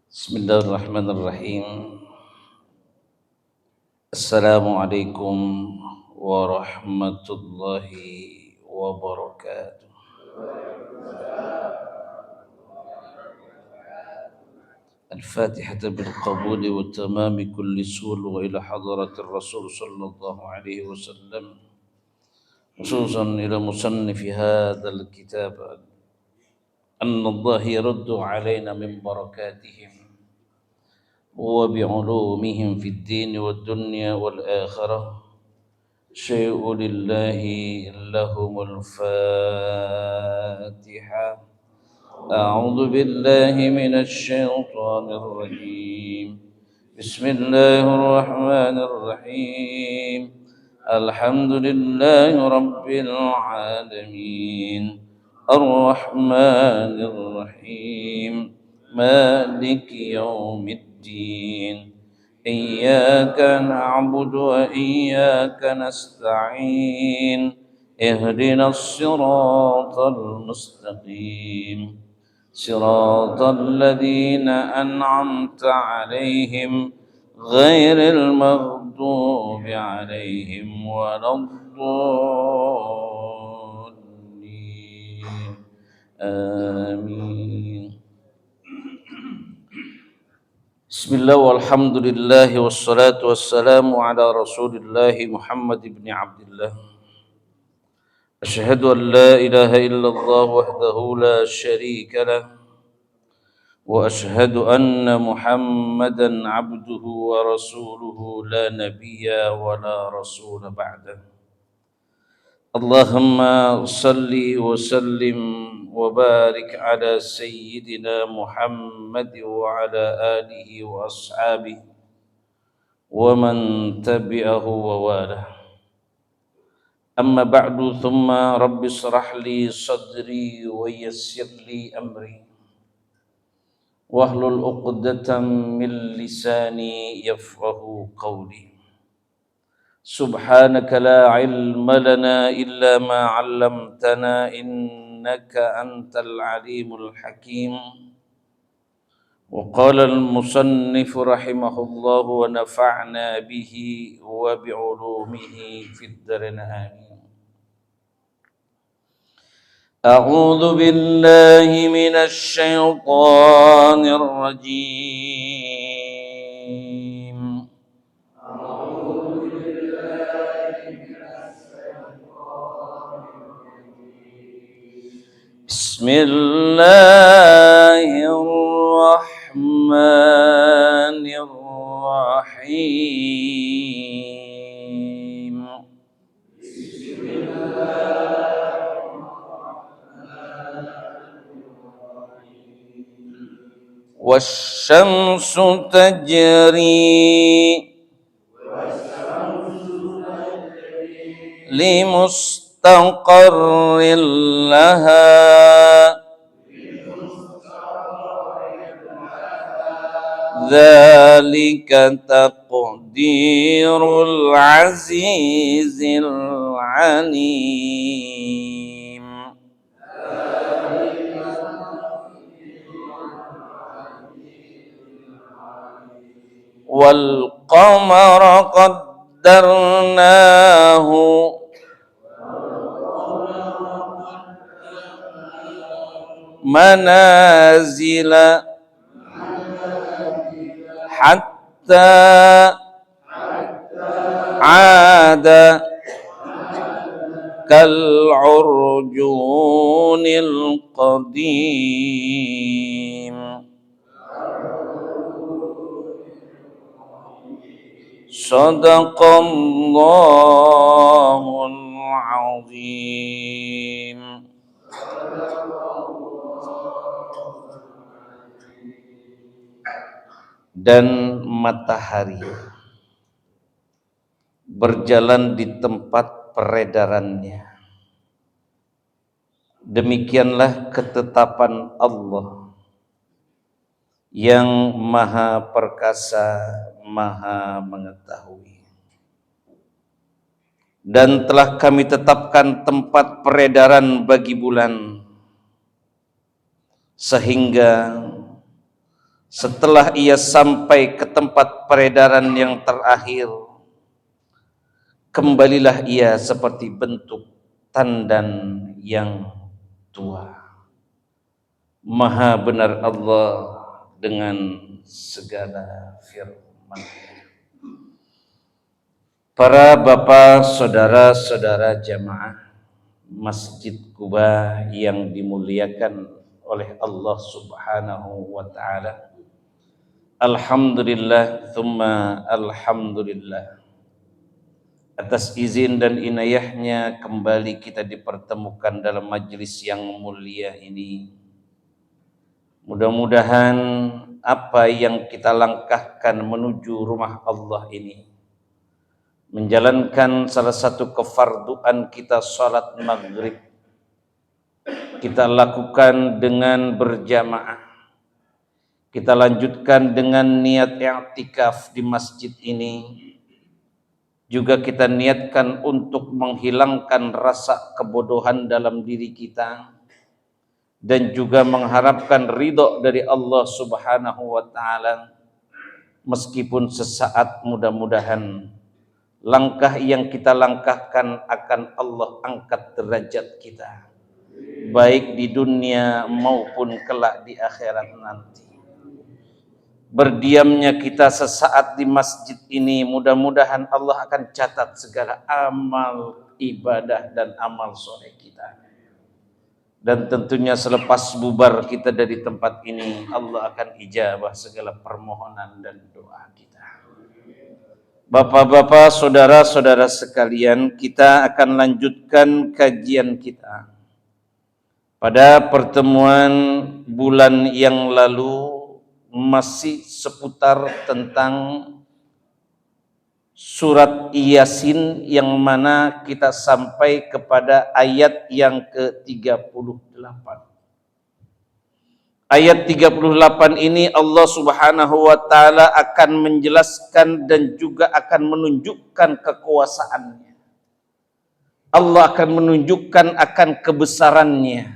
Bismillahirrahmanirrahim. Assalamualaikum warahmatullahi wabarakatuh. الفاتحة بالقبول وتمام كل سول وإلى حضرة الرسول صلى الله عليه وسلم، خصوصا إلى مصنف هذا الكتاب، أن الله يرد علينا من بركاتهم وبعلومهم في الدين والدنيا والآخرة. شيء لله لهم الفاتحة. أعوذ بالله من الشيطان الرجيم. بسم الله الرحمن الرحيم. الحمد لله رب العالمين، الرحمن الرحيم، مالك يوم الدين، إياك نعبد وإياك نستعين، اهدنا الصراط المستقيم، صراط الذين أنعمت عليهم غير المغضوب عليهم ولا الضالين. آمين. بسم الله والحمد لله والصلاة والسلام على رسول الله محمد بن عبد الله. أشهد أن لا إله إلا الله وحده لا شريك له، وأشهد أن محمدا عبده ورسوله لا نبي ولا رسول بعده. اللهم صل وسلم وبارك على سيدنا محمد وعلى آله وأصحابه ومن تبعه ووالاه. أما بعد، ثم رب اشرح لي صدري ويسر لي أمري واحلل عقدة من لساني يفقه قولي. سبحانك لا علم لنا إلا ما علمتنا إنك أنت العليم الحكيم. وقال المصنف رحمه الله ونفعنا به وبعلومه في الدارين آمين. أعوذ بالله من الشيطان الرجيم. بسم الله الرحمن الرحيم. والشمس تجري لمستقر لها، ذلك تقدير العزيز العليم. والقمر قدرناه منازل حتى عاد كالعرجون القديم. صدق الله العظيم. Dan matahari berjalan di tempat peredarannya, Demikianlah ketetapan Allah yang maha perkasa, maha mengetahui. Dan telah kami tetapkan tempat peredaran bagi bulan, sehingga setelah ia sampai ke tempat peredaran yang terakhir, kembalilah ia seperti bentuk tandan yang tua. Maha benar Allah dengan segala firman. Para bapak, saudara-saudara jamaah Masjid Quba yang dimuliakan oleh Allah Subhanahu wa taala. Alhamdulillah thumma alhamdulillah, atas izin dan inayahnya kembali kita dipertemukan dalam majlis yang mulia ini. Mudah-mudahan apa yang kita langkahkan menuju rumah Allah ini, menjalankan salah satu kefarduan kita, salat maghrib, kita lakukan dengan berjamaah, kita lanjutkan dengan niat i'tikaf di masjid ini. Juga kita niatkan untuk menghilangkan rasa kebodohan dalam diri kita, dan juga mengharapkan ridho dari Allah Subhanahu wa taala. Meskipun sesaat, mudah-mudahan langkah yang kita langkahkan akan Allah angkat derajat kita, baik di dunia maupun kelak di akhirat nanti. Berdiamnya kita sesaat di masjid ini, mudah-mudahan Allah akan catat segala amal ibadah dan amal soleh kita. Dan tentunya selepas bubar kita dari tempat ini, Allah akan ijabah segala permohonan dan doa kita. Bapak-bapak, saudara-saudara sekalian, kita akan lanjutkan kajian kita. Pada pertemuan bulan yang lalu masih seputar tentang surat Yasin, yang mana kita sampai kepada ayat yang ke-38. Ayat 38 ini Allah Subhanahu wa taala akan menjelaskan dan juga akan menunjukkan kekuasaannya. Allah akan menunjukkan akan kebesarannya.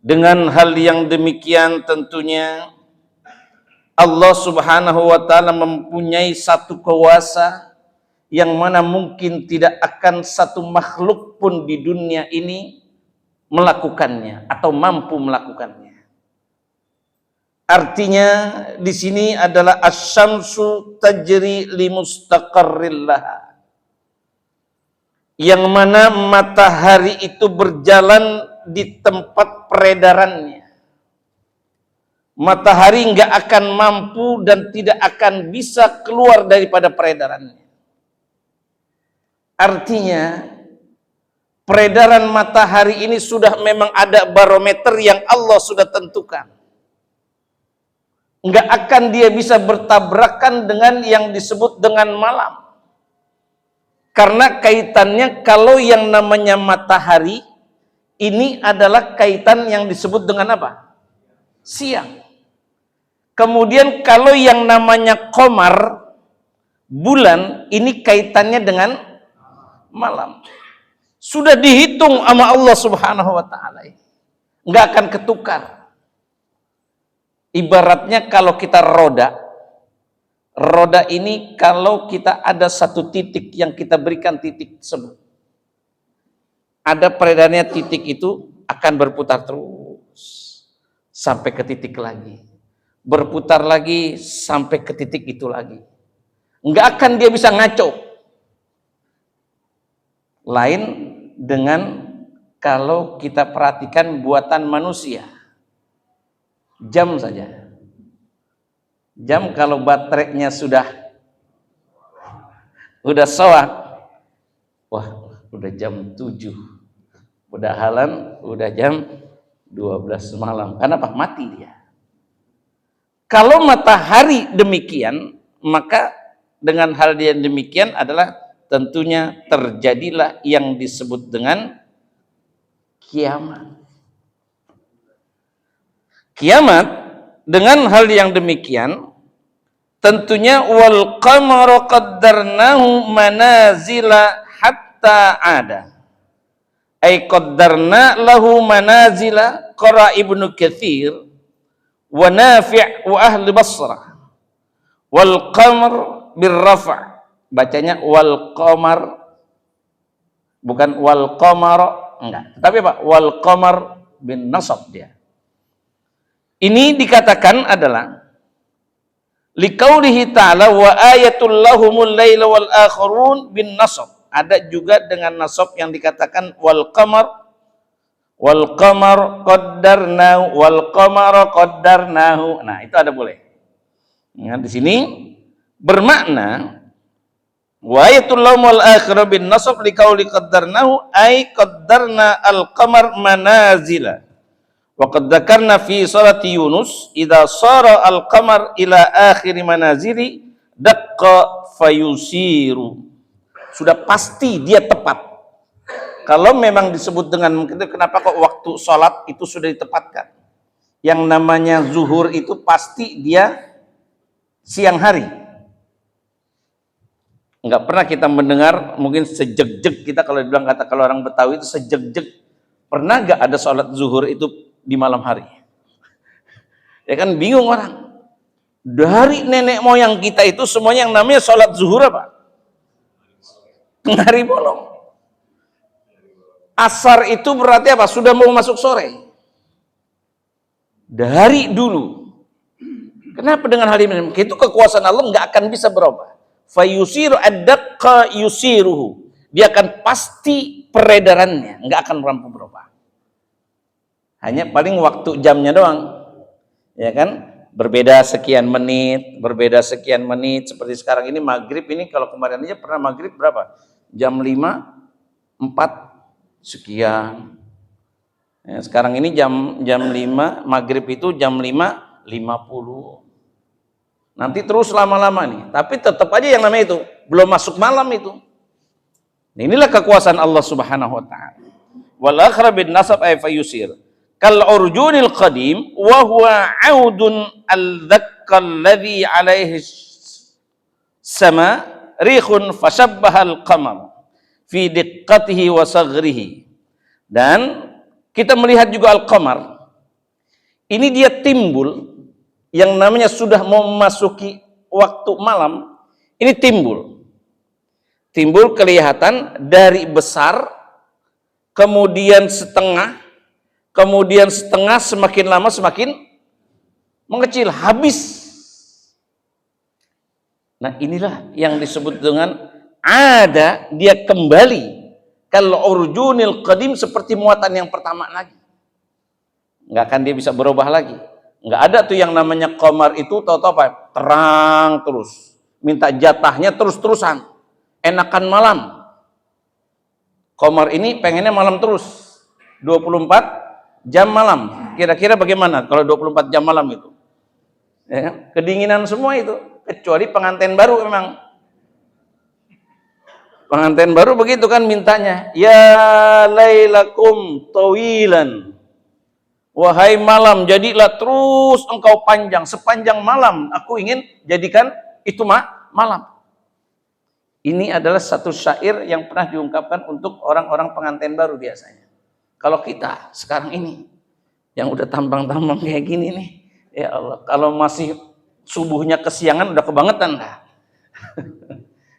Dengan hal yang demikian tentunya Allah Subhanahu wa taala mempunyai satu kuasa yang mana mungkin tidak akan satu makhluk pun di dunia ini melakukannya atau mampu melakukannya. Artinya di sini adalah asy-syamsu tajri li mustaqarril laha, yang mana matahari itu berjalan di tempat peredarannya. Matahari nggak akan mampu dan tidak akan bisa keluar daripada peredarannya. Artinya peredaran matahari ini sudah memang ada barometer yang Allah sudah tentukan. Nggak akan dia bisa bertabrakan dengan yang disebut dengan malam. Karena kaitannya, kalau yang namanya matahari ini adalah kaitan yang disebut dengan apa? Siang. Kemudian kalau yang namanya qamar, bulan, ini kaitannya dengan malam. Sudah dihitung sama Allah Subhanahu wa taala. Enggak akan ketukar. Ibaratnya kalau kita roda ini kalau kita ada satu titik yang kita berikan titik tersebut, ada peredarannya, titik itu akan berputar terus sampai ke titik lagi, berputar lagi sampai ke titik itu lagi. Enggak akan dia bisa ngaco. Lain dengan kalau kita perhatikan buatan manusia. Jam saja. Jam kalau baterainya sudah soak, wah udah jam 7. Mudahan udah jam 12 malam. Kenapa? Mati dia. Kalau matahari demikian, maka dengan hal yang demikian adalah tentunya terjadilah yang disebut dengan kiamat. Kiamat dengan hal yang demikian tentunya wal qamara qaddarnahu manazila hatta ada. Ay qaddarna lahu manazila qara Ibnu Katsir wa Nafi' wa ahli Basrah. Wal qamar birrafa'. Bacanya wal qamar, bukan wal qamara, enggak. Tapi apa? Wal qamar bin nasab dia. Ini dikatakan adalah liqaulihi ta'ala wa ayatul lahumul laila wal akhirun bin nasab. Ada juga dengan nasab yang dikatakan wal qamar qaddarnahu wal qamara qaddarnahu. Nah, itu ada boleh. Nah, di sini bermakna wa ayatul lahumul akhirun bin nasab liqauli qaddarnahu ay qaddarna al qamar manazila. Wa qad dzakarna fi surati Yunus idza sara al-qamar ila akhir manazili daqqa fayusiru. Sudah pasti dia tepat. Kalau memang disebut dengan itu, kenapa kok waktu sholat itu sudah ditepatkan? Yang namanya zuhur itu pasti dia siang hari. Enggak pernah kita mendengar mungkin sejeg-jeg kita kalau dibilang kata kalau orang Betawi itu sejeg-jeg. Pernah enggak ada sholat zuhur itu di malam hari? Ya kan bingung orang. Dari nenek moyang kita itu semuanya yang namanya sholat zuhur apa? Tengah hari bolong. Asar itu berarti apa? Sudah mau masuk sore. Dari dulu. Kenapa dengan hal ini? Itu kekuasaan Allah nggak akan bisa berubah. Fayusiru ad-daqqa yusiruhu. Dia akan pasti peredarannya, nggak akan rampung berubah. Hanya paling waktu jamnya doang, ya kan? Berbeda sekian menit seperti sekarang ini maghrib ini, kalau kemarin aja pernah maghrib berapa? Jam 5, 4 sekian. Ya, sekarang ini jam 5 maghrib itu jam 5.50. Nanti terus lama-lama nih, tapi tetap aja yang namanya itu belum masuk malam itu. Inilah kekuasaan Allah Subhanahu wa taala. Wal akhra bin nasab ay fayusir. Kal urjunil qadim wa huwa audun al-dhakka alladhi alaihi sama rikhun fashabbaha al-qamar fi diqqatihi wa saghrihi. Dan kita melihat juga al-qamar ini dia timbul yang namanya sudah mau memasuki waktu malam, ini timbul kelihatan dari besar, kemudian setengah semakin lama semakin mengecil, habis. Nah, inilah yang disebut dengan ada, dia kembali kalau urjunil qadim seperti muatan yang pertama lagi. Nggak akan dia bisa berubah lagi. Nggak ada tuh yang namanya qamar itu tahu-tahu apa? Terang terus. Minta jatahnya terus-terusan. Enakan malam. Qamar ini pengennya malam terus. 24 jam malam. Kira-kira bagaimana kalau 24 jam malam itu? Ya, kedinginan semua itu. Kecuali pengantin baru memang. Pengantin baru begitu kan mintanya. Ya lailakum tawilan. Wahai malam, jadilah terus engkau panjang. Sepanjang malam aku ingin jadikan itu malam. Ini adalah satu syair yang pernah diungkapkan untuk orang-orang pengantin baru biasanya. Kalau kita sekarang ini yang udah tambang-tambang kayak gini nih, ya Allah, kalau masih subuhnya kesiangan udah kebangetan dah.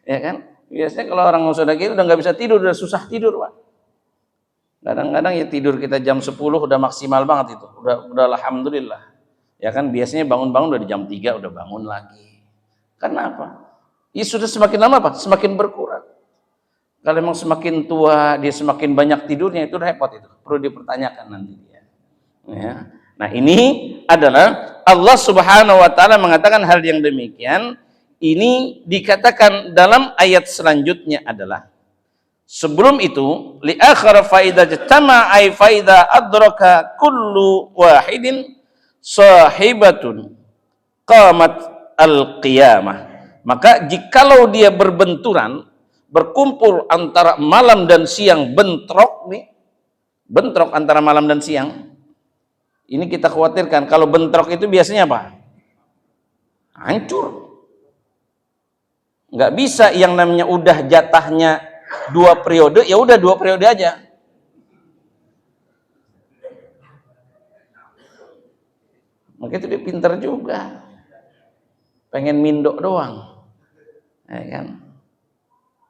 Ya kan? Biasanya kalau orang sudah gitu udah nggak bisa tidur, udah susah tidur, Pak. Kadang-kadang ya tidur kita jam 10 udah maksimal banget itu. Udah alhamdulillah. Ya kan biasanya bangun-bangun udah di jam 3 udah bangun lagi. Karena apa? Ya sudah semakin lama Pak, semakin berkurang. Kalau memang semakin tua dia semakin banyak tidurnya, itu repot itu. Perlu dipertanyakan nanti dia. Ya. Nah, ini adalah Allah Subhanahu wa taala mengatakan hal yang demikian. Ini dikatakan dalam ayat selanjutnya adalah sebelum itu li akhar faida jatama ay faida adraka kullu wahidin sahibatun qamat al-qiyamah. Maka jikalau dia berbenturan, berkumpul antara malam dan siang bentrok nih, bentrok antara malam dan siang. Ini kita khawatirkan. Kalau bentrok itu biasanya apa? Hancur. Nggak bisa yang namanya udah jatahnya 2 periode, ya udah 2 periode aja. Maka itu dia pintar juga. Pengen mindok doang. Ya kan?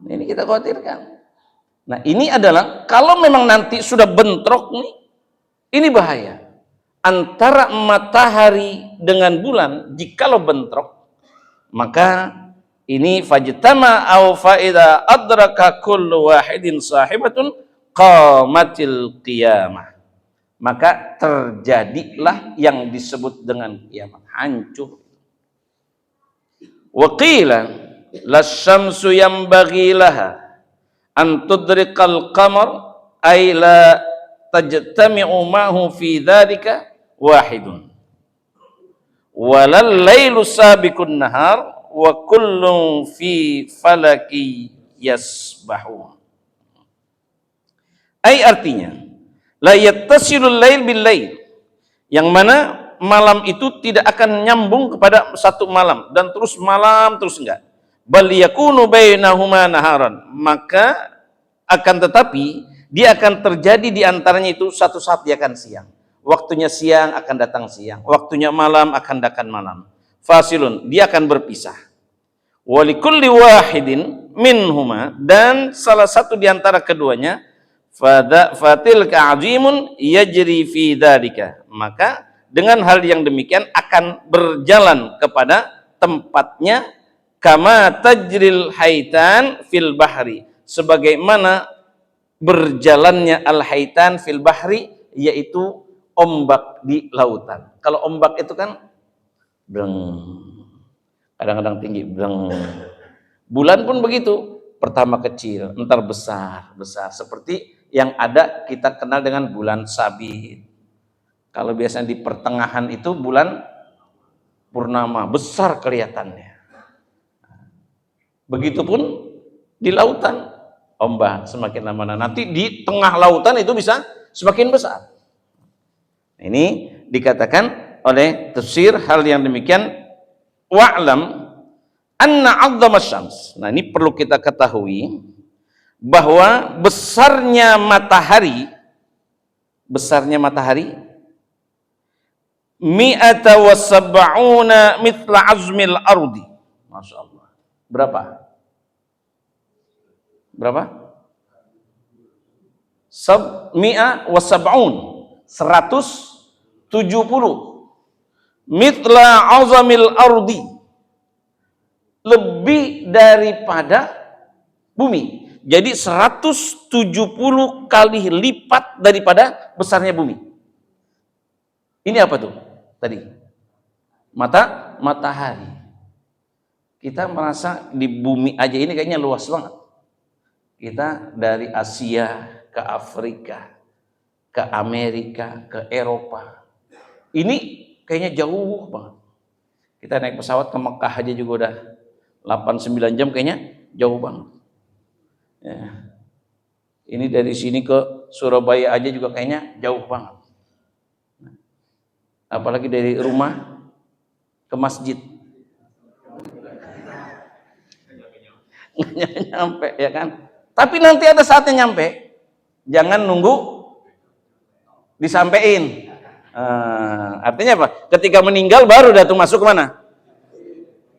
Ini kita khawatirkan. Nah, ini adalah kalau memang nanti sudah bentrok nih, ini bahaya. Antara matahari dengan bulan, jikalau bentrok, maka ini fajtama au faida adraka kullu wahidin sahibatun qamatil qiyamah. Maka terjadilah yang disebut dengan kiamat, hancur. Wa qila lasyamsu yanbaghi laha an tudrikal qamar ay la tajtami'u ma'hu fi dzalika wahidun walal lailu sabiqun nahar wa kullun fi falaki yasbahun. Ay artinya la yattasilul lail bil lail, yang mana malam itu tidak akan nyambung kepada satu malam dan terus malam terus enggak. Bal yakunu bainahuma naharan, maka akan tetapi dia akan terjadi di antaranya itu satu saat dia akan siang. Waktunya siang akan datang siang, waktunya malam akan datang malam. Fasilun, dia akan berpisah. Walikulli wahidin minhuma, dan salah satu di antara keduanya fatil ka'azimun yajri fi dzalika, maka dengan hal yang demikian akan berjalan kepada tempatnya kama tajril haitan fil bahri, sebagaimana berjalannya al-haitan fil bahri, yaitu ombak di lautan. Kalau ombak itu kan breng, kadang-kadang tinggi, breng. Bulan pun begitu, pertama kecil, entar besar, seperti yang ada kita kenal dengan bulan sabit. Kalau biasanya di pertengahan itu bulan purnama, besar kelihatannya. Begitupun di lautan, ombak semakin lama, nanti di tengah lautan itu bisa semakin besar. Ini dikatakan oleh tafsir hal yang demikian, wa'lam anna 'azzama syams. Nah, ini perlu kita ketahui bahwa besarnya matahari mi'ata wa sab'una mithla azmil ardi. Masya Allah. Berapa? 170 mithla azamil ardi, lebih daripada bumi. Jadi 170 kali lipat daripada besarnya bumi. Ini apa tuh tadi? Matahari. Kita merasa di bumi aja ini kayaknya luas banget. Kita dari Asia ke Afrika, ke Amerika, ke Eropa. Ini kayaknya jauh banget. Kita naik pesawat ke Mekah aja juga udah 8-9 jam, kayaknya jauh banget. Ya. Ini dari sini ke Surabaya aja juga kayaknya jauh banget. Apalagi dari rumah ke masjid. Nggak nyampe, ya kan? Tapi nanti ada saatnya nyampe. Jangan nunggu disampein. Artinya apa? Ketika meninggal baru datang masuk ke mana?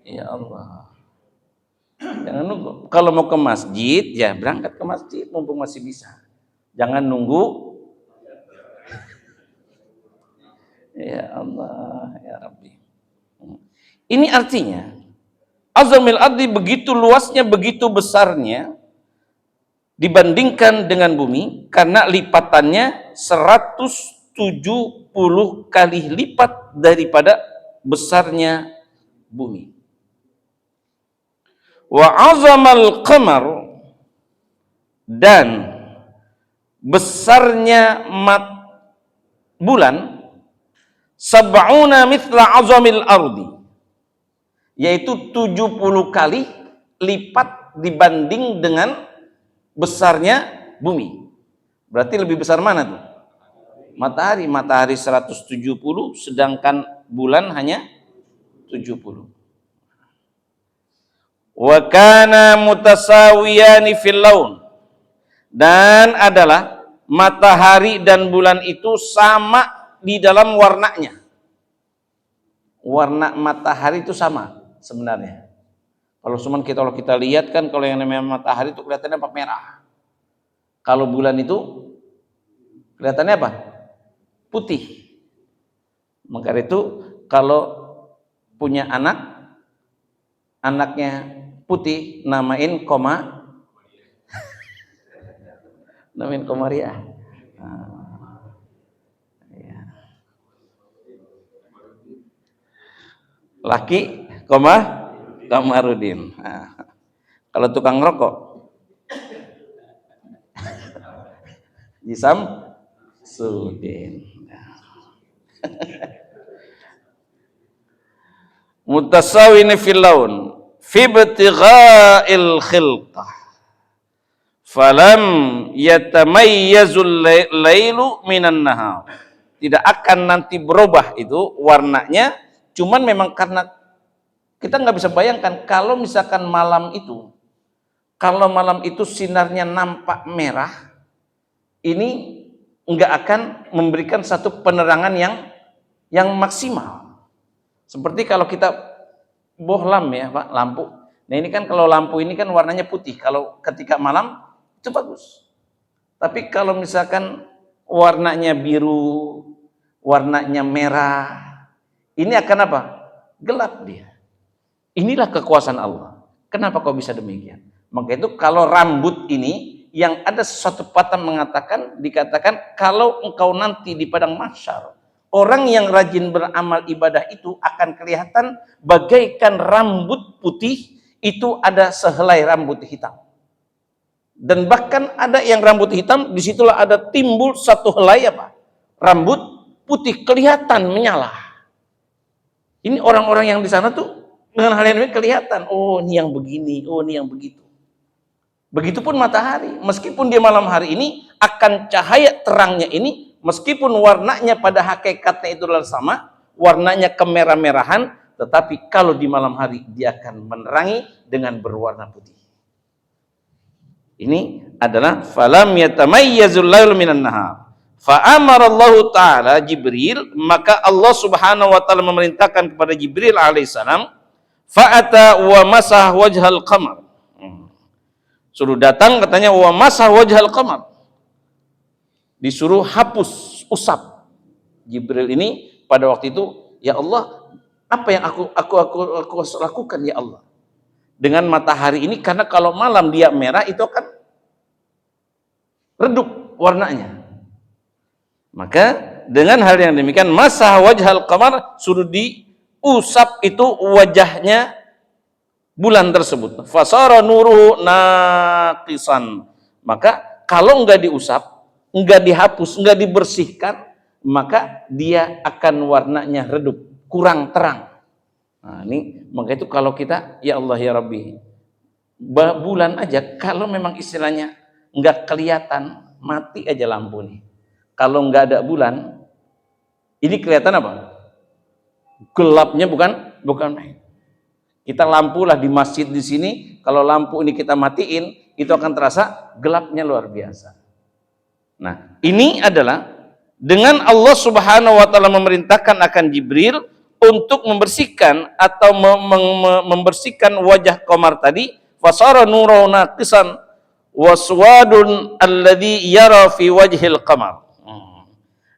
Ya Allah. Jangan nunggu. Kalau mau ke masjid, ya berangkat ke masjid mumpung masih bisa. Jangan nunggu. Ya Allah, ya Rabbi. Ini artinya azamil ardi, begitu luasnya, begitu besarnya dibandingkan dengan bumi, karena lipatannya 170 kali lipat daripada besarnya bumi. Wa azamal qamar, dan besarnya bulan sab'una mithla azamil ardi, yaitu 70 kali lipat dibanding dengan besarnya bumi. Berarti lebih besar mana tuh? Matahari 170 sedangkan bulan hanya 70. Wa kana mutasawiyani fil laun, dan adalah matahari dan bulan itu sama di dalam warnanya. Warna matahari itu sama sebenarnya. Kalau kita lihat kan, kalau yang namanya matahari itu kelihatannya apa? Merah. Kalau bulan itu kelihatannya apa? Putih. Maka itu kalau punya anaknya putih, namain namain Komariah. Ya. Laki Kamarudin. Nah, kalau tukang rokok Jisam Sudin. Mutasawin fil laun fi ibtigha'il khilqah falam yatamayyazul lailu minan nahar. Tidak akan nanti berubah itu warnanya, cuman memang karena kita nggak bisa bayangkan kalau misalkan malam itu sinarnya nampak merah, ini nggak akan memberikan satu penerangan yang maksimal. Seperti kalau kita bohlam ya Pak, lampu. Nah ini kan kalau lampu ini kan warnanya putih, kalau ketika malam itu bagus. Tapi kalau misalkan warnanya biru, warnanya merah, ini akan apa? Gelap dia. Inilah kekuasaan Allah. Kenapa kau bisa demikian? Maka itu kalau rambut ini, yang ada sesuatu patah dikatakan kalau engkau nanti di padang mahsyar, orang yang rajin beramal ibadah itu akan kelihatan bagaikan rambut putih itu ada sehelai rambut hitam. Dan bahkan ada yang rambut hitam, disitulah ada timbul satu helai apa? Rambut putih kelihatan menyala. Ini orang-orang yang di sana tuh dengan hal yang kelihatan, oh ini yang begini, oh ini yang begitu. Begitupun matahari, meskipun dia malam hari ini akan cahaya terangnya ini, meskipun warnanya pada hakikatnya itu adalah sama, warnanya kemerah-merahan, tetapi kalau di malam hari dia akan menerangi dengan berwarna putih. Ini adalah falam yatamayyazul lailu minan nahar. Fa amara Allah taala Jibril, maka Allah Subhanahu wa taala memerintahkan kepada Jibril alaihissalam, fa'ata wa masah wajhal qamar. Suruh datang katanya wa masah wajhal qamar. Disuruh hapus, usap. Jibril ini pada waktu itu, ya Allah, apa yang aku lakukan ya Allah dengan matahari ini, karena kalau malam dia merah itu akan redup warnanya. Maka dengan hal yang demikian masah wajhal qamar, suruh diusap itu wajahnya bulan tersebut. Fasara nuruhu naqisan. Maka kalau enggak diusap, enggak dihapus, enggak dibersihkan, maka dia akan warnanya redup, kurang terang. Nah, ini maka itu kalau kita ya Allah ya Rabbi, bulan aja kalau memang istilahnya enggak kelihatan, mati aja lampu nih. Kalau enggak ada bulan, ini kelihatan apa? Gelapnya bukan main. Kita lampu lah di masjid di sini, kalau lampu ini kita matiin, itu akan terasa gelapnya luar biasa. Nah, ini adalah dengan Allah Subhanahu wa taala memerintahkan akan Jibril untuk membersihkan atau membersihkan wajah qamar tadi, fasara nuru naqisan waswadun alladhi yara fi wajhil qamar.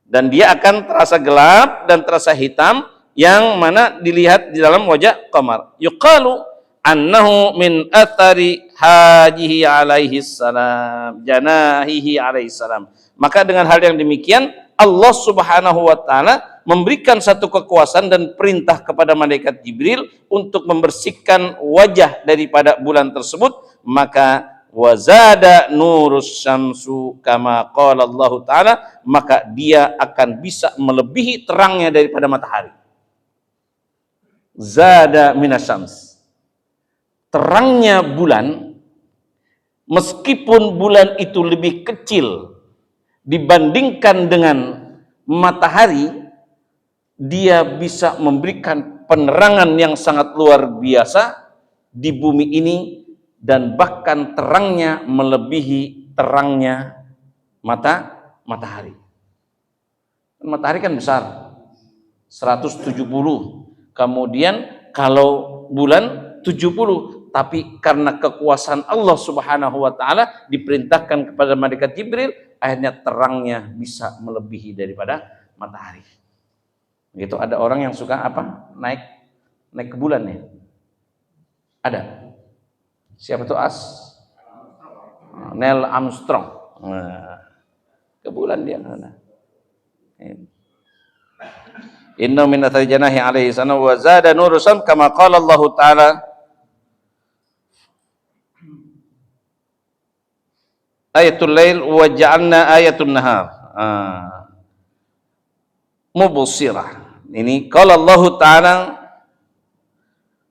Dan dia akan terasa gelap dan terasa hitam yang mana dilihat di dalam wajah qamar. Yuqalu annahu min athari hajihi alaihi salam, janahihi alaihi salam. Maka dengan hal yang demikian Allah Subhanahu wa taala memberikan satu kekuasaan dan perintah kepada malaikat Jibril untuk membersihkan wajah daripada bulan tersebut, maka wazada nurus syamsu kama qala Allah taala, maka dia akan bisa melebihi terangnya daripada matahari. Zada minasyams, terangnya bulan, meskipun bulan itu lebih kecil dibandingkan dengan matahari dia bisa memberikan penerangan yang sangat luar biasa di bumi ini, dan bahkan terangnya melebihi terangnya matahari. Matahari kan besar, 170. Kemudian kalau bulan 70. Tapi karena kekuasaan Allah Subhanahu wa taala diperintahkan kepada malaikat Jibril, akhirnya terangnya bisa melebihi daripada matahari. Gitu. Ada orang yang suka apa? Naik ke bulan ya? Ada. Siapa tuh Neil Armstrong. Nah, ke bulan dia. Inna min athari janahi alaihi sana wa zada nuru sam kama qala Allah taala ayatul lail wa ja'alna ayatun nahar. Mubsirah. Ini qala Allah taala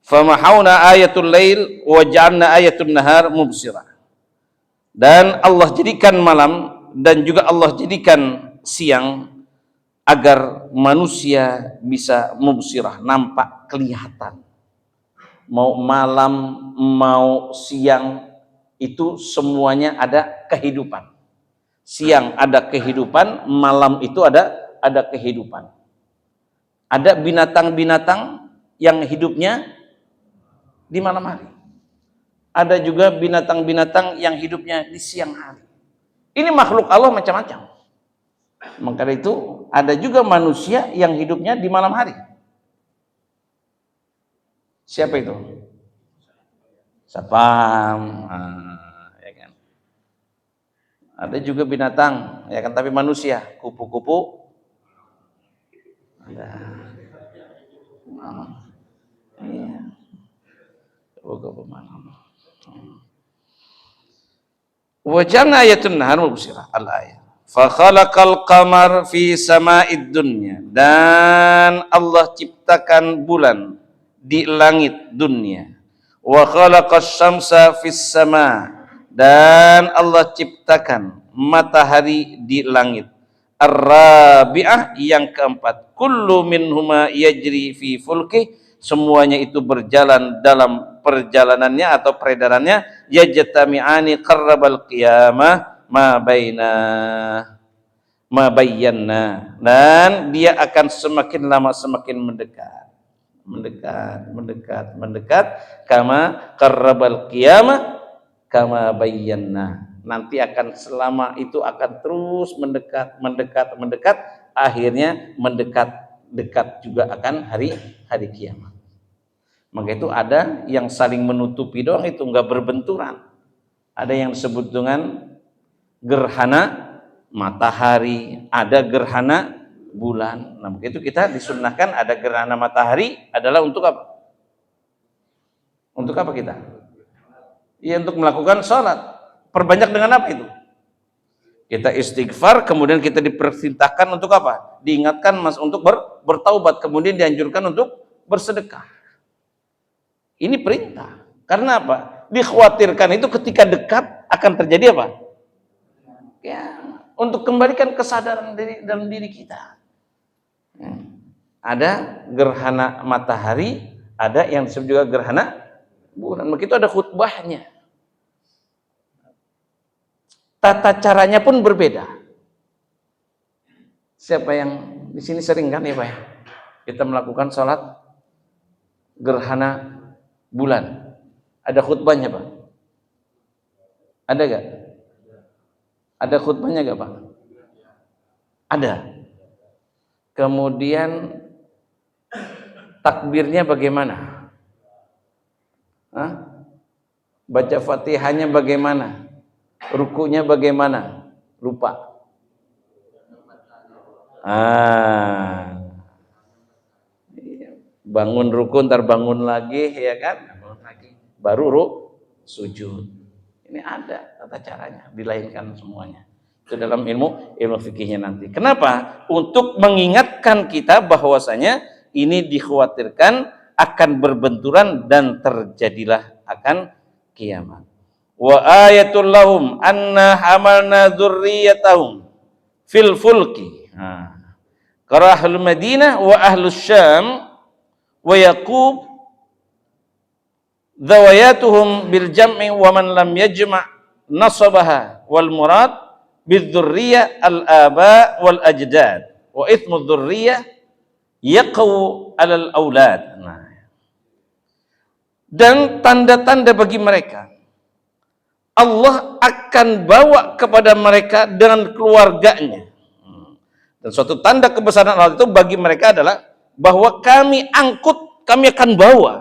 famahawna ayatul lail wa ja'alna ayatun nahar mubsirah. Dan Allah jadikan malam dan juga Allah jadikan siang agar manusia bisa mubsirah, nampak, kelihatan. Mau malam, mau siang, itu semuanya ada kehidupan. Siang ada kehidupan, malam itu ada kehidupan. Ada binatang-binatang yang hidupnya di malam hari. Ada juga binatang-binatang yang hidupnya di siang hari. Ini makhluk Allah macam-macam. Maka itu ada juga manusia yang hidupnya di malam hari. Siapa itu? Sapam. Ya kan? Ada juga binatang, ya kan, tapi manusia, kupu-kupu. Ada. Iya. Kupu-kupu malam. Wajana ayatun nahar mubsirah al-ayat. Fa khalaqal qamar fi sama'id dunya, dan Allah ciptakan bulan di langit dunia. Wa khalaqas syamsa fis sama, dan Allah ciptakan matahari di langit. Ar-rabi'ah, yang keempat, kullu minhuma yajri fi fulki, semuanya itu berjalan dalam perjalanannya atau peredarannya, yajtami'ani qarrabal qiyamah ma bayyana, dan dia akan semakin lama semakin mendekat kama qarrabal qiyamah kama bayyana. Nanti akan selama itu akan terus mendekat, akhirnya dekat juga akan hari kiamat. Maka itu ada yang saling menutupi doang, itu enggak berbenturan. Ada yang disebut dengan gerhana matahari, ada gerhana bulan. Nah, begitu kita disunnahkan ada gerhana matahari adalah untuk apa? Untuk apa kita? Ya, untuk melakukan sholat. Perbanyak dengan apa itu? Kita istighfar, kemudian kita diperintahkan untuk apa? Diingatkan untuk bertaubat, kemudian dianjurkan untuk bersedekah. Ini perintah. Karena apa? Dikhawatirkan itu ketika dekat akan terjadi apa? Ya, untuk kembalikan kesadaran dalam diri kita. Ada gerhana matahari, ada yang disebut juga gerhana bulan. Begitu ada khutbahnya. Tata caranya pun berbeda. Siapa yang di sini sering kan ya Pak ya? Kita melakukan sholat gerhana bulan. Ada khutbahnya Pak? Ada gak? Ada khutbahnya gak Pak? Ada. Kemudian takbirnya bagaimana? Baca Fatihahnya bagaimana? Rukunya bagaimana? Lupa. Bangun ruku, ntar bangun lagi, ya kan? Bangun lagi. Baru sujud. Ini ada tata caranya, dilainkan semuanya. Itu dalam ilmu fikihnya nanti. Kenapa? Untuk mengingatkan kita bahwasanya ini dikhawatirkan akan berbenturan dan terjadilah akan kiamat. Wa ayatul lahum anna hamalna dzurriyyatahum fil fulki. Qara ahlul Madinah wa ahlus Syam wa Yaqub dhawayatuhum bil jam'i wa man lam yajma' nasabaha wal murad bidzurriyyah al aba wal ajdad wa ithmu dzurriyyah yaqau alal aulad. Nah, dan tanda-tanda bagi mereka Allah akan bawa kepada mereka dengan keluarganya. Dan suatu tanda kebesaran Allah itu bagi mereka adalah bahwa kami angkut, kami akan bawa.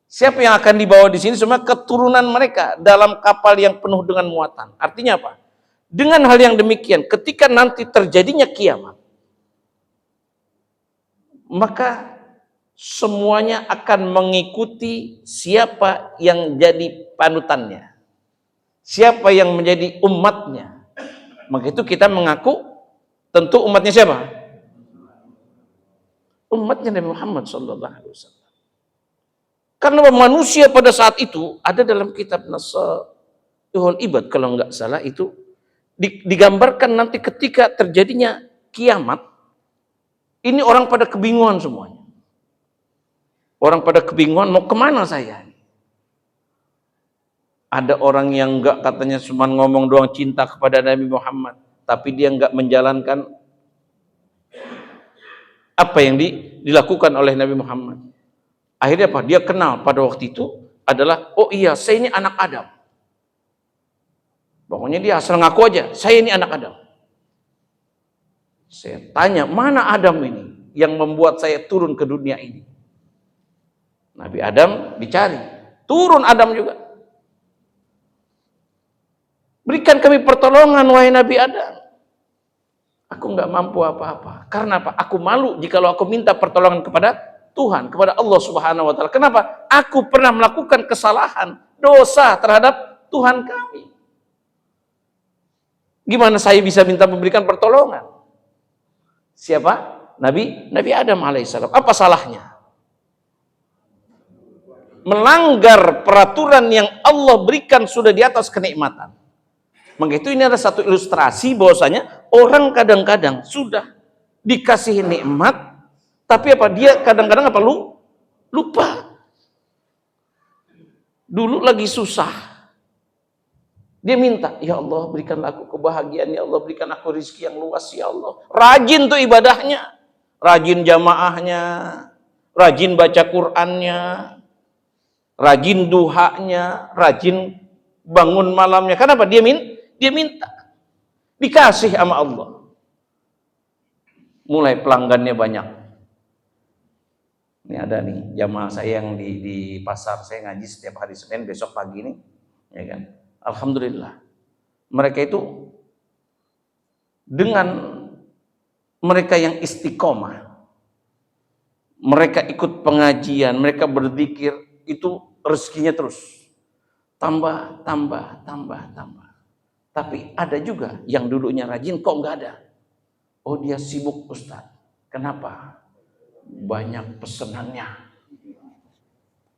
Siapa yang akan dibawa di sini? Semua keturunan mereka dalam kapal yang penuh dengan muatan. Artinya apa? Dengan hal yang demikian, ketika nanti terjadinya kiamat, maka semuanya akan mengikuti siapa yang jadi panutannya, siapa yang menjadi umatnya. Maka itu kita mengaku tentu umatnya siapa? Umatnya Nabi Muhammad SAW. Karena manusia pada saat itu ada dalam kitab Nasaihul Ibad kalau nggak salah itu digambarkan nanti ketika terjadinya kiamat, ini orang pada kebingungan semuanya. Orang pada kebingungan mau kemana saya? Ada orang yang enggak katanya cuma ngomong doang cinta kepada Nabi Muhammad, tapi dia enggak menjalankan apa yang dilakukan oleh Nabi Muhammad. Akhirnya apa? Dia kenal pada waktu itu adalah, oh iya, saya ini anak Adam. Pokoknya dia asal ngaku aja, saya ini anak Adam. Saya tanya, mana Adam ini yang membuat saya turun ke dunia ini? Nabi Adam dicari, turun Adam juga. Berikan kami pertolongan, wahai Nabi Adam. Aku nggak mampu apa-apa. Karena apa? Aku malu jikalau aku minta pertolongan kepada Tuhan, kepada Allah Subhanahu wa taala. Kenapa? Aku pernah melakukan kesalahan, dosa terhadap Tuhan kami. Gimana saya bisa minta memberikan pertolongan? Siapa? Nabi Adam alaihissalam. Apa salahnya? Melanggar peraturan yang Allah berikan sudah di atas kenikmatan. Maka itu ini ada satu ilustrasi bahwasanya orang kadang-kadang sudah dikasih nikmat, tapi apa? Dia kadang-kadang apa? Lupa. Dulu lagi susah, dia minta, ya Allah berikan aku kebahagiaan, ya Allah berikan aku rezeki yang luas, ya Allah. Rajin tuh ibadahnya, rajin jamaahnya, rajin baca Qur'annya, rajin duhanya, rajin bangun malamnya. Kenapa? Dia minta, dikasih sama Allah. Mulai pelanggannya banyak. Ini ada nih jamaah saya yang di pasar, saya ngaji setiap hari Senin, besok pagi nih, ya kan. Alhamdulillah. Mereka itu dengan mereka yang istiqomah, mereka ikut pengajian, mereka berzikir, itu rezekinya terus tambah. Tapi ada juga yang dulunya rajin kok nggak ada. Oh dia sibuk Ustaz. Kenapa? Banyak pesenannya.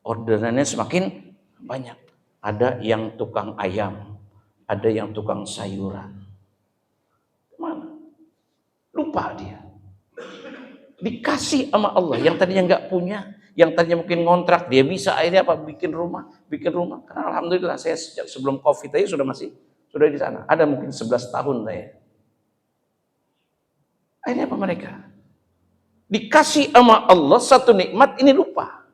Orderannya semakin banyak. Ada yang tukang ayam, ada yang tukang sayuran. Mana? Lupa dia. Dikasih sama Allah yang tadinya nggak punya, yang tadinya mungkin ngontrak, dia bisa akhirnya apa? Bikin rumah. Karena alhamdulillah saya sejak sebelum Covid aja sudah di sana. Ada mungkin 11 tahun saya. Akhirnya apa mereka? Dikasih sama Allah satu nikmat, ini lupa.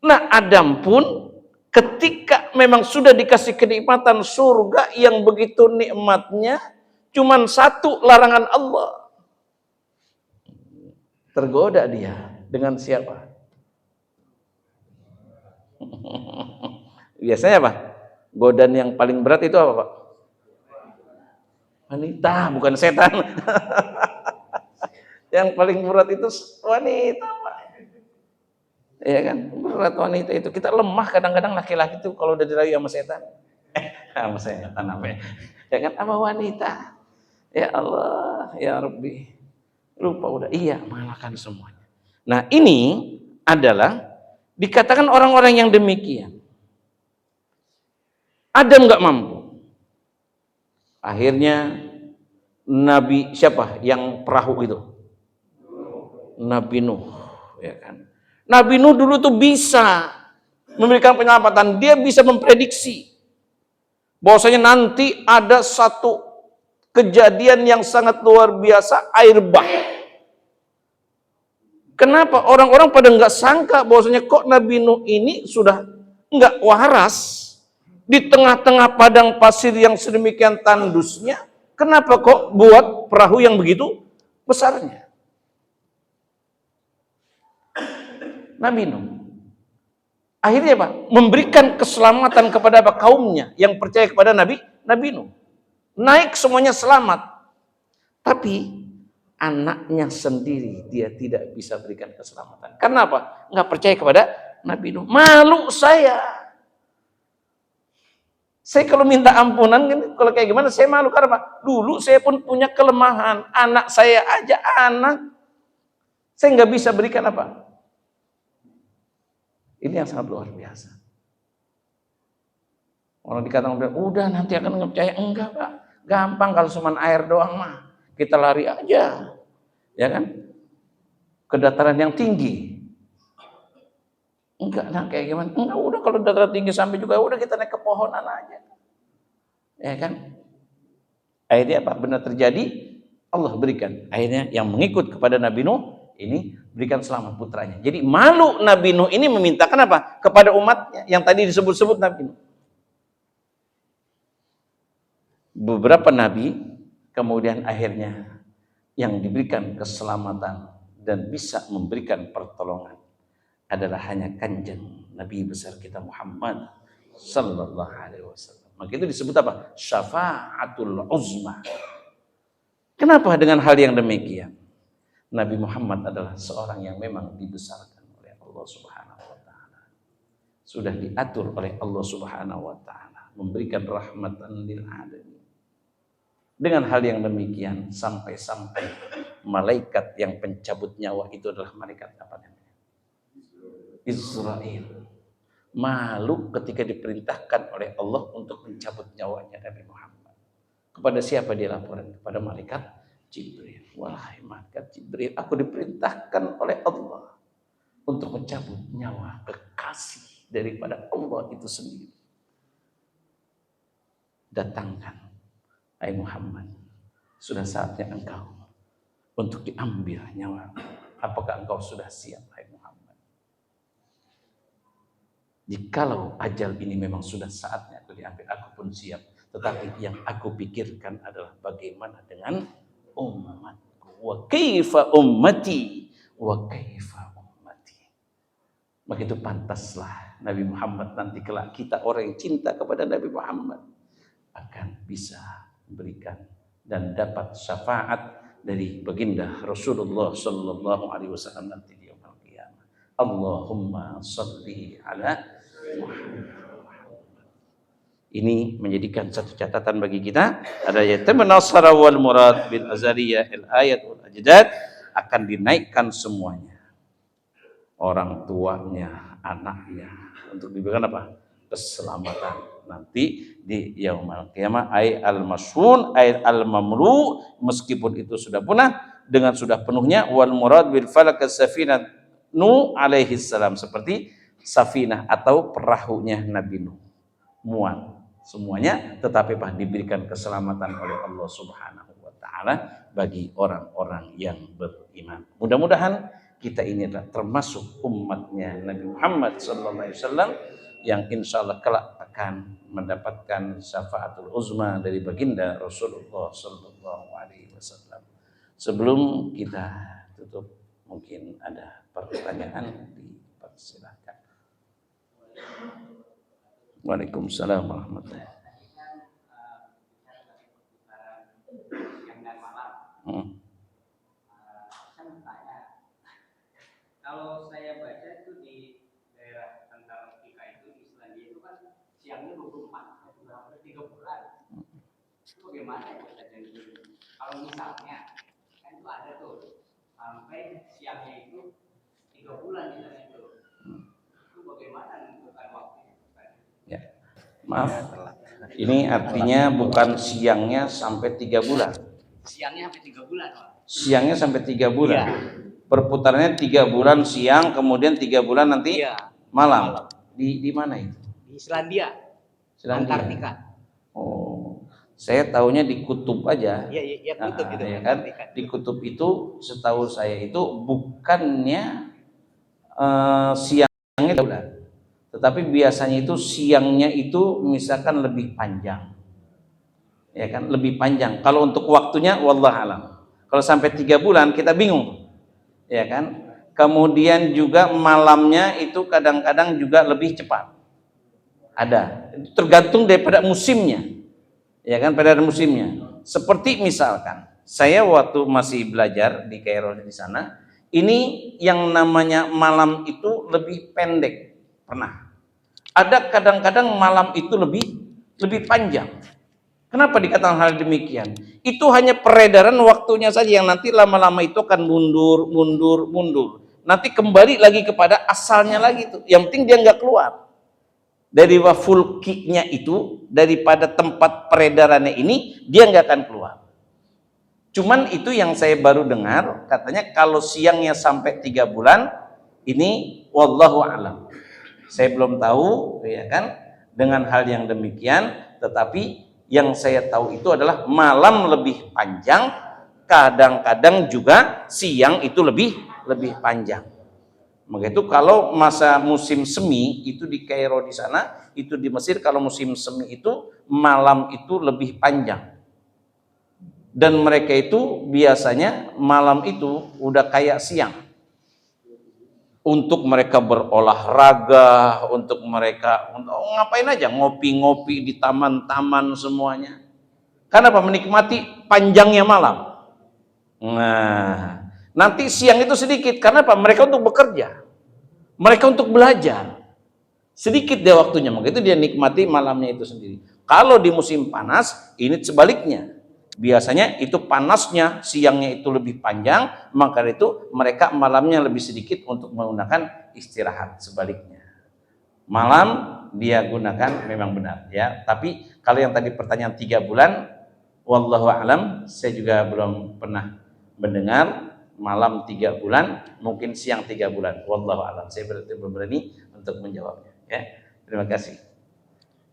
Nah Adam pun ketika memang sudah dikasih kenikmatan surga yang begitu nikmatnya, cuman satu larangan Allah. Tergoda dia dengan siapa? Biasanya apa? Godaan yang paling berat itu apa Pak? Wanita, bukan setan. Yang paling berat itu wanita Pak. Iya kan? Berat wanita itu. Kita lemah kadang-kadang laki-laki itu kalau udah dirayu sama setan. Sama setan apa ya? Ya kan? Sama wanita. Ya Allah, ya Rabbi. Lupa udah. Iya, mengalahkan semuanya. Nah ini adalah dikatakan orang-orang yang demikian. Adam nggak mampu. Akhirnya Nabi siapa yang perahu itu? Nabi Nuh, ya kan? Nabi Nuh dulu tuh bisa memberikan penyelamatan. Dia bisa memprediksi bahwasanya nanti ada satu kejadian yang sangat luar biasa, air bah. Kenapa orang-orang pada nggak sangka bahwasanya kok Nabi Nuh ini sudah nggak waras di tengah-tengah padang pasir yang sedemikian tandusnya? Kenapa kok buat perahu yang begitu besarnya? Nabi Nuh akhirnya Pak memberikan keselamatan kepada kaumnya yang percaya kepada Nabi Nuh. Naik semuanya selamat. Tapi anaknya sendiri dia tidak bisa berikan keselamatan. Karena apa? Nggak percaya kepada Nabi Nuh. Malu saya. Saya kalau minta ampunan, kalau kayak gimana, saya malu. Karena apa? Dulu saya pun punya kelemahan. Anak saya aja, saya nggak bisa berikan apa. Ini yang sangat luar biasa. Orang dikatakan, udah nanti akan percaya. Enggak Pak. Gampang kalau cuma air doang mah. Kita lari aja. Ya kan? Ke dataran yang tinggi. Enggak lah kayak gimana? Enggak, udah kalau dataran tinggi sampai juga udah kita naik ke pohonan aja. Ya kan? Akhirnya apa? Benar terjadi, Allah berikan. Akhirnya yang mengikut kepada Nabi Nuh ini berikan selamat putranya. Jadi malu Nabi Nuh ini memintakan apa? Kepada umatnya yang tadi disebut-sebut Nabi Nuh. Beberapa nabi kemudian akhirnya yang diberikan keselamatan dan bisa memberikan pertolongan adalah hanya kanjeng Nabi besar kita Muhammad sallallahu alaihi wasallam. Maka itu disebut apa? Syafa'atul uzma. Kenapa dengan hal yang demikian? Nabi Muhammad adalah seorang yang memang dibesarkan oleh Allah Subhanahu wa taala. Sudah diatur oleh Allah Subhanahu wa taala memberikan rahmatan lil alamin. Dengan hal yang demikian sampai-sampai malaikat yang pencabut nyawa itu adalah malaikat apa namanya? Israel. Malu ketika diperintahkan oleh Allah untuk mencabut nyawanya Nabi Muhammad. Kepada siapa dia laporan? Kepada malaikat Jibril. Wahai malaikat Jibril, aku diperintahkan oleh Allah untuk mencabut nyawa kekasih daripada Allah itu sendiri. Datangkan, hai Muhammad, sudah saatnya engkau untuk diambil nyawa. Apakah engkau sudah siap, hai Muhammad? Jikalau ajal ini memang sudah saatnya aku diambil, aku pun siap. Tetapi yang aku pikirkan adalah bagaimana dengan umatku. Wa kaifa ummati, wa kaifa ummati. Begitu pantaslah Nabi Muhammad nanti kelak kita orang yang cinta kepada Nabi Muhammad akan bisa berikan dan dapat syafaat dari baginda Rasulullah sallallahu alaihi wasallam nanti di yaumul qiyamah. Allahumma shalli ala Muhammad. Ini menjadikan satu catatan bagi kita, ada yatamma nasara wal murad bil azariyah al ayat wal ajdad akan dinaikkan semuanya. Orang tuanya, anaknya untuk diberikan apa? Keselamatan nanti di yaumul qiyamah. Ay al-masyun ay al-mamlu, meskipun itu sudah punah dengan sudah penuhnya. Wal murad bil falak as-safinah Nuh alaihi salam, seperti safinah atau perahunya Nabi Nuh, muat semuanya, tetapi diberikan keselamatan oleh Allah Subhanahu wa taala bagi orang-orang yang beriman. Mudah-mudahan kita ini adalah termasuk umatnya Nabi Muhammad sallallahu alaihi wasallam yang insya Allah kelak akan mendapatkan syafaatul uzma dari baginda Rasulullah sallallahu alaihi wasallam. Sebelum kita tutup, mungkin ada pertanyaan, dipersilakan. Waalaikumsalam warahmatullahi wabarakatuh. Kalau saya baca itu di daerah antara kita itu Islandia itu kan siangnya 24, hampir 3 bulan. Itu bagaimana ya Ustaz? Kalau misalnya kan itu ada tuh sampai siangnya itu 3 bulan di sana itu bagaimana menentukan waktunya? Ya, maaf. Ini artinya bukan siangnya sampai 3 bulan. Siangnya sampai 3 bulan, Pak. Siangnya sampai 3 bulan. Iya. Perputarannya 3 bulan siang, kemudian 3 bulan nanti Iya. malam. Di mana itu? Di Selandia. Selandia. Antartika. Oh, saya tahunya di kutub aja. Iya, kutub itu. Ya kan? Di kutub itu setahu saya itu bukannya siangnya bulan, tetapi biasanya itu siangnya itu misalkan lebih panjang, ya kan, lebih panjang. Kalau untuk waktunya, wallah alam. Kalau sampai 3 bulan kita bingung, ya kan. Kemudian juga malamnya itu kadang-kadang juga lebih cepat. Ada, tergantung daripada musimnya, ya kan, pada musimnya. Seperti misalkan saya waktu masih belajar di Kairo di sana, ini yang namanya malam itu lebih pendek. Pernah ada kadang-kadang malam itu lebih panjang. Kenapa dikatakan hal demikian? Itu hanya peredaran waktunya saja yang nanti lama-lama itu akan mundur. Nanti kembali lagi kepada asalnya lagi tuh. Yang penting dia nggak keluar dari wafulkinya itu, daripada tempat peredarannya ini, dia nggak akan keluar. Cuman itu yang saya baru dengar, katanya kalau siangnya sampai 3 bulan, ini wallahu a'lam. Saya belum tahu, ya kan, dengan hal yang demikian. Tetapi yang saya tahu itu adalah malam lebih panjang, kadang-kadang juga siang itu lebih panjang. Maka itu kalau masa musim semi itu di Kairo di sana, itu di Mesir, kalau musim semi itu malam itu lebih panjang. Dan mereka itu biasanya malam itu udah kayak siang. Untuk mereka berolahraga, untuk mereka ngapain aja, ngopi-ngopi di taman-taman semuanya. Kenapa? Menikmati panjangnya malam. Nah, nanti siang itu sedikit. Kenapa? Mereka untuk bekerja. Mereka untuk belajar. Sedikit dia waktunya, maka itu dia nikmati malamnya itu sendiri. Kalau di musim panas, ini sebaliknya. Biasanya itu panasnya, siangnya itu lebih panjang, maka itu mereka malamnya lebih sedikit untuk menggunakan istirahat. Sebaliknya, malam dia gunakan memang benar, ya. Tapi kalau yang tadi pertanyaan 3 bulan, wallahu a'lam, saya juga belum pernah mendengar malam 3 bulan, mungkin siang 3 bulan, wallahu a'lam. Saya belum berani untuk menjawabnya, ya. Terima kasih.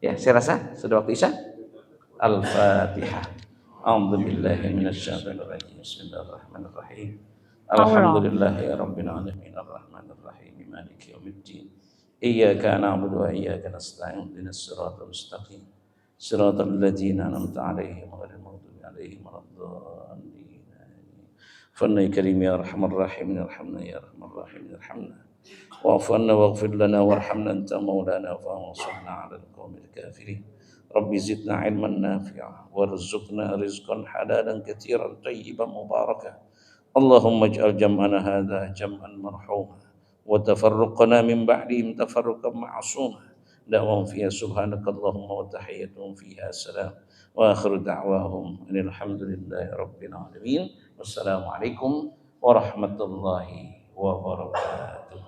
Ya, saya rasa sudah waktu Isya. Al-Fatihah. A'udzu billahi minasyaitonir rajim. Bismillahirrahmanirrahim. Alhamdulillahi rabbil alamin arrahmanir rahim maliki yaumiddin. Iyyaka na'budu wa iyyaka nasta'in. Ihdinas siratal mustaqim. Siratal ladzina an'amta 'alaihim ghairil maghdubi 'alaihim waladdallin. Fanna karim ya arhamar rahimin irhamna ya arhamar rahimin irhamna. Wa'fu 'anna waghfir lana warhamna anta maulana fansurna 'alal qaumil kafirin. Rabbi zidna ilman nafi'a warzuqna rizqan halalan katsiran tayyiban mubarakan. Allahumma ij'al jam'ana hadza jam'an marhuma wa tafarruqana min ba'dihim tafarruqan ma'suma. Da'wahum fiha subhanakallahumma wa tahiyyatuhum fiha salam. Wa akhiru da'wahum alhamdulillahi rabbil alamin. Wassalamualaikum warahmatullahi wabarakatuh.